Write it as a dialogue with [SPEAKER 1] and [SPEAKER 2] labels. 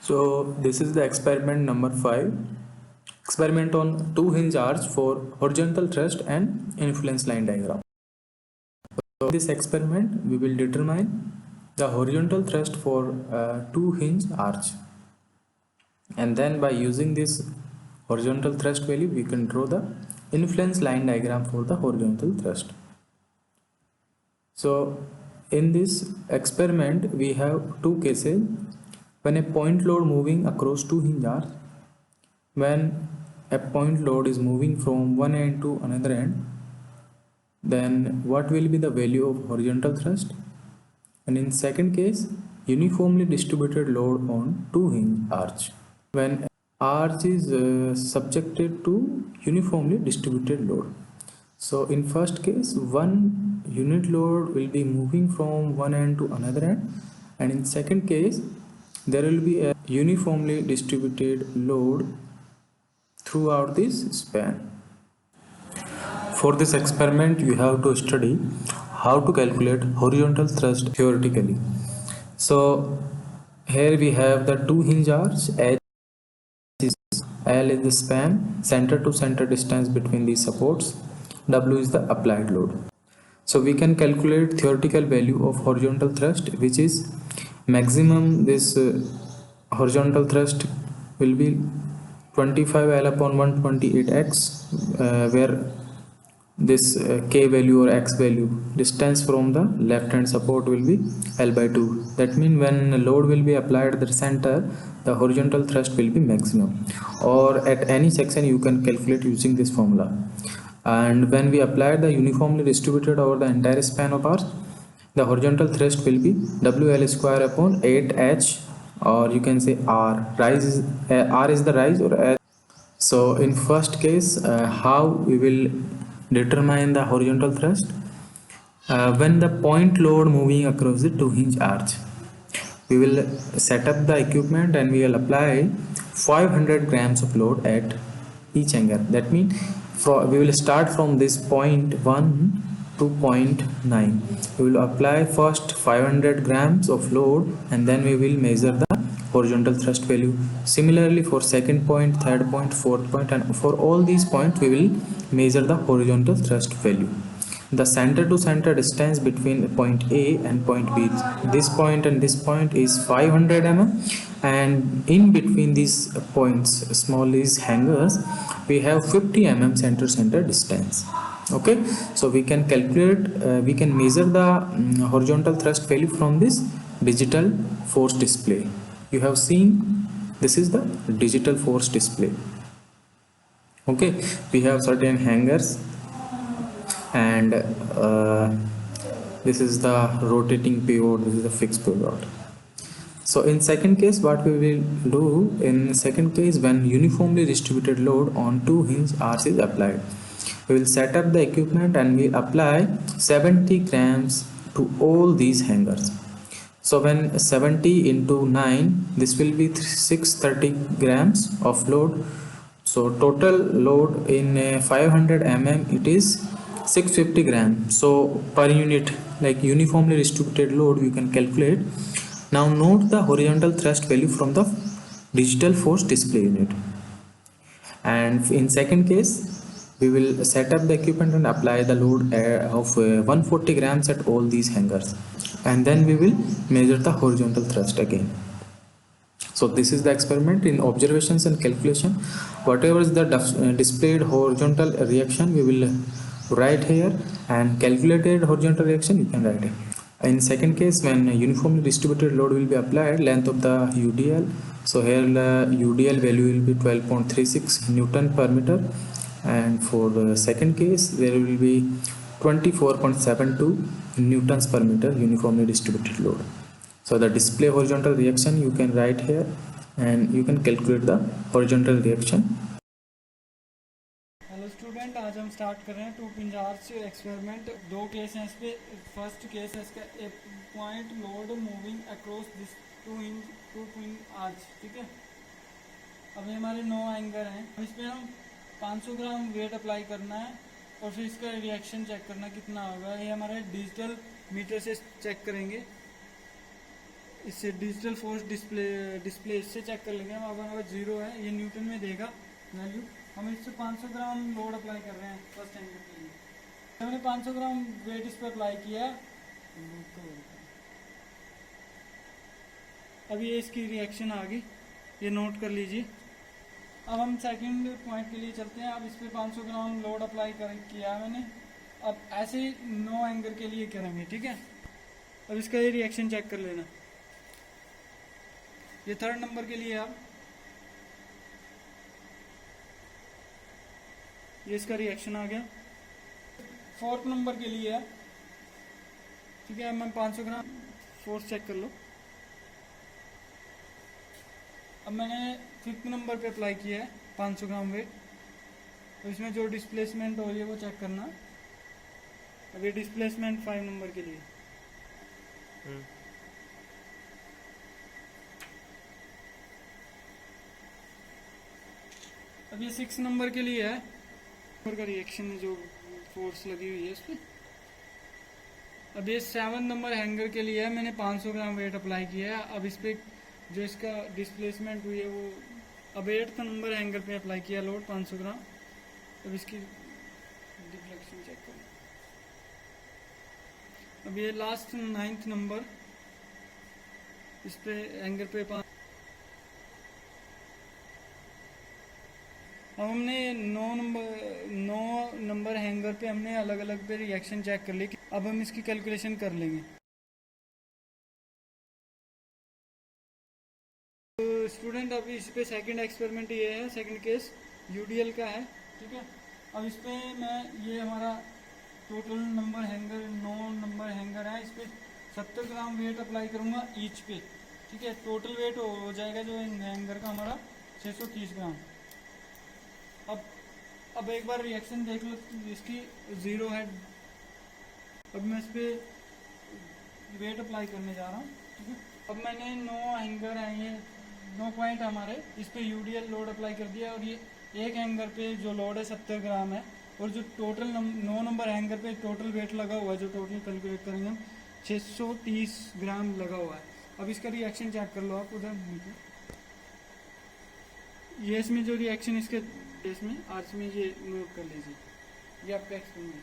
[SPEAKER 1] So this is the experiment number 5. Experiment on two hinge arch for horizontal thrust and influence line diagram. So in this experiment we will determine the horizontal thrust for two hinge arch, and then by using this horizontal thrust value we can draw the influence line diagram for the horizontal thrust. So in this experiment we have two cases. When a point load moving across two hinge arch, when a point load is moving from one end to another end, then what will be the value of horizontal thrust? And in second case, uniformly distributed load on two hinge arch, when arch is subjected to uniformly distributed load. So in first case, one unit load will be moving from one end to another end, and in second case there will be a uniformly distributed load throughout this span. For this experiment you have to study how to calculate horizontal thrust theoretically. So here we have the two hinge arch. L is the span, center to center distance between these supports. W is the applied load. So we can calculate theoretical value of horizontal thrust, which is maximum. This horizontal thrust will be 25 L upon 128x, where this k value or x value, distance from the left hand support, will be L by 2. That means when load will be applied at the center, the horizontal thrust will be maximum, or at any section you can calculate using this formula. And when we apply the uniformly distributed over the entire span of arch, the horizontal thrust will be WL square upon 8H, or you can say R. R is the rise, or H. So in first case, how we will determine the horizontal thrust? When the point load moving across the two hinge arch, we will set up the equipment and we will apply 500 grams of load at each angle. That means we will start from this point 1 to point 9. We will apply first 500 grams of load, and then we will measure the horizontal thrust value. Similarly for second point, third point, fourth point, and for all these points we will measure the horizontal thrust value. The center to center distance between point A and point B, this point and this point, is 500 mm, and in between these points, small these hangers, we have 50 mm center distance. Okay, so we can calculate, we can measure the horizontal thrust value from this digital force display. You have seen, this is the digital force display. Okay, we have certain hangers, and this is the rotating pivot, this is the fixed pivot. So in second case, what we will do in second case, when uniformly distributed load on two hinge arch is applied, we will set up the equipment and we apply 70 grams to all these hangers. So when 70 into 9, this will be 630 grams of load. So total load in 500 mm, it is 650 grams. So per unit, like uniformly distributed load, we can calculate. Now note the horizontal thrust value from the digital force display unit. And in second case, we will set up the equipment and apply the load of 140 grams at all these hangers, and then we will measure the horizontal thrust again. So this is the experiment. In observations and calculation, whatever is the displayed horizontal reaction, we will write here, and calculated horizontal reaction you can write it. In second case, when uniformly distributed load will be applied, length of the UDL, so here the UDL value will be 12.36 Newton per meter, and for the second case there will be 24.72 Newtons per meter uniformly distributed load. So the display horizontal reaction you can write here, and you can calculate the horizontal reaction.
[SPEAKER 2] Hello student, आज हम start कर रहे हैं two पिंज arch experiment. दो case हैं इस पे। फर्स्ट केस है इसका, a point load moving across this two पिंज आर्च। ठीक है, अब ये हमारे 9 एंगर हैं। इसमें हम 500 ग्राम वेट अप्लाई करना है और फिर इसका रिएक्शन चेक करना कितना होगा। ये हमारे डिजिटल मीटर से चेक करेंगे। इससे डिजिटल फोर्स डिस्प्ले इससे चेक कर लेंगे हम। अगर 0 है, ये न्यूटन में देगा वैल्यू। हम इससे 500 ग्राम लोड अप्लाई कर रहे हैं फर्स्ट एंगल के लिए। हमने 500 ग्राम वेट इस पर अप्लाई किया। अभी ये इसकी रिएक्शन आ गई, ये नोट कर लीजिए। अब हम सेकंड पॉइंट के लिए चलते हैं। अब इस पर 500 ग्राम लोड अप्लाई किया है मैंने। अब ऐसे ही 9 एंगल के लिए करेंगे, ठीक है। अब इसका ये रिएक्शन चेक कर लेना। ये थर्ड नंबर के लिए अब ये इसका रिएक्शन आ गया। फोर्थ नंबर के लिए है, ठीक है। मैं 500 ग्राम फोर्स चेक कर लो। अब मैंने फिफ्थ नंबर पे अप्लाई किया है 500 ग्राम वेट। तो इसमें जो डिस्प्लेसमेंट हो रही है वो चेक करना। अब ये डिस्प्लेसमेंट 5 नंबर के लिए। अब ये 6 नंबर के लिए है। नंबर का रिएक्शन है जो फोर्स लगी हुई है उस पर। अब ये 7 नंबर हैंगर के लिए है, मैंने 500 ग्राम वेट अप्लाई किया है। अब इस पर जो इसका डिस्प्लेसमेंट हुई है वो, अब 8th नंबर हैंगर पे अप्लाई किया लोड 500 ग्राम। अब इसकी डिफ्लेक्शन चेक करें। अब ये लास्ट 9th नंबर, इस पे हैंगर पे अब हमने 9 नंबर हैंगर पे हमने अलग अलग पे रिएक्शन चेक कर ली। अब हम इसकी कैलकुलेशन कर लेंगे। तो स्टूडेंट अभी इस पे सेकंड एक्सपेरिमेंट ये है, सेकंड केस यूडीएल का है, ठीक है। अब इस पे मैं ये हमारा total number hanger 9 number hanger है, इस पे 70 ग्राम वेट अप्लाई करूंगा ईच पे, ठीक है। टोटल वेट हो जाएगा जो हैंगर का हमारा 630 ग्राम। अब एक बार रिएक्शन देख लो, इसकी 0 है। अब मैं इस पे वेट अप्लाई करने जा रहा हूँ, ठीक है। अब मैंने 9 हैंगर हैं, ये 9 पॉइंट हमारे, इस पे यूडीएल लोड अप्लाई कर दिया। और ये एक हैंगर पे जो लोड है 70 ग्राम है। और जो टोटल 9 नंबर हैंगर पे टोटल वेट लगा हुआ है, जो टोटल कैलकुलेट करेंगे हम, 630 ग्राम लगा हुआ है। अब इसका रिएक्शन चेक कर लो आप उधर। ये इसमें जो रिएक्शन इसके इसमें आर्च में ये नोट कर लीजिए, ये आपका एक्सपेरिमेंट।